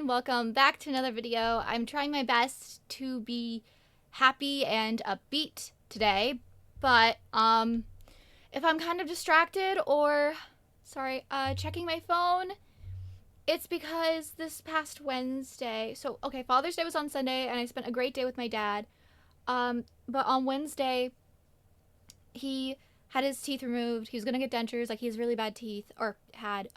everyone, welcome back to another video. I'm trying my best to be happy and upbeat today, but if I'm kind of distracted or checking my phone, it's because this past Wednesday, Father's Day was on Sunday and I spent a great day with my dad. But on Wednesday he had his teeth removed. He was gonna get dentures, like he has really bad teeth, or had.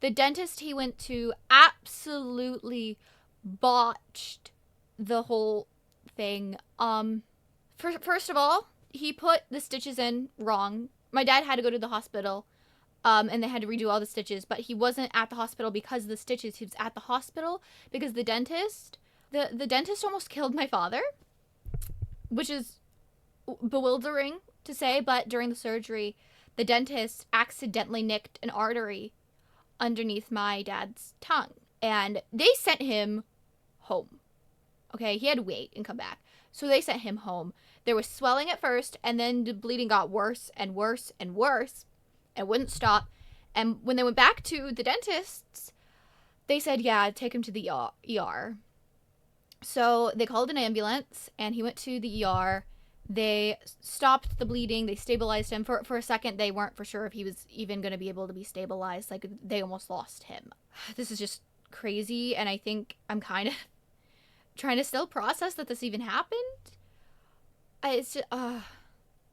The dentist he went to absolutely botched the whole thing. First of all, he put the stitches in wrong. My dad had to go to the hospital, and they had to redo all the stitches, but he wasn't at the hospital because of the stitches. He was at the hospital because the dentist almost killed my father, which is bewildering to say, but during the surgery, the dentist accidentally nicked an artery underneath my dad's tongue, and they sent him home. Okay, he had to wait and come back, so they sent him home. There was swelling at first, and then the bleeding got worse and worse and worse and wouldn't stop. And when they went back to the dentists, they said, yeah, take him to the ER. So they called an ambulance and he went to the ER. They stopped the bleeding. They stabilized him. For a second, they weren't for sure if he was even going to be able to be stabilized. Like, they almost lost him. This is just crazy, and I think I'm kind of trying to still process that this even happened. It's just, yeah,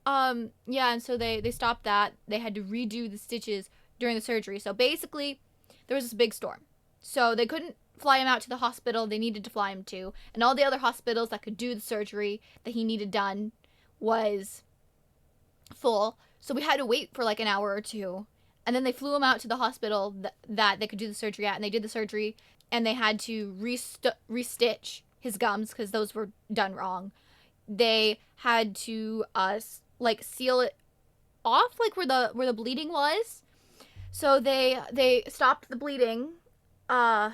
and so they stopped that. They had to redo the stitches during the surgery. So basically, there was this big storm. So they couldn't fly him out to the hospital they needed to fly him to, and all the other hospitals that could do the surgery that he needed done was full. So we had to wait for like an hour or two, and then they flew him out to the hospital that they could do the surgery at, and they did the surgery, and they had to restitch his gums because those were done wrong. They had to like seal it off, like where the bleeding was. So they stopped the bleeding, and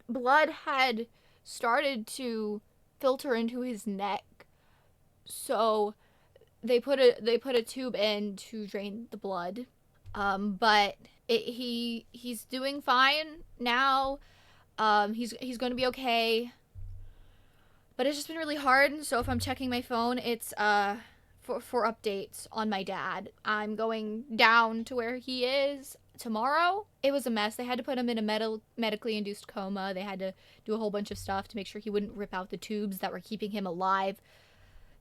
blood had started to filter into his neck. So they put a tube in to drain the blood. But he's doing fine now. He's going to be okay. But it's just been really hard, and so if I'm checking my phone, it's for updates on my dad. I'm going down to where he is tomorrow. It was a mess. They had to put him in a medically induced coma. They had to do a whole bunch of stuff to make sure he wouldn't rip out the tubes that were keeping him alive.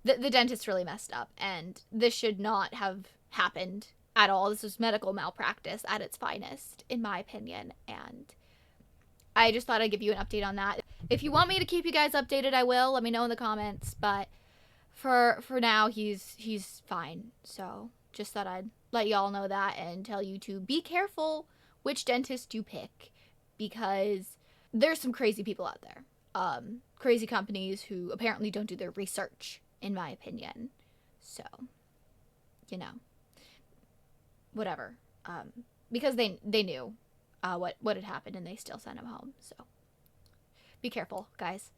The dentist really messed up, and this should not have happened at all. This was medical malpractice at its finest, in my opinion, and I just thought I'd give you an update on that. If you want me to keep you guys updated, I will. Let me know in the comments, but for now, he's fine. So just thought I'd let y'all know that and tell you to be careful which dentist you pick, because there's some crazy people out there. Crazy companies who apparently don't do their research, in my opinion. So, you know, whatever. Because they knew what had happened, and they still sent him home. So be careful, guys.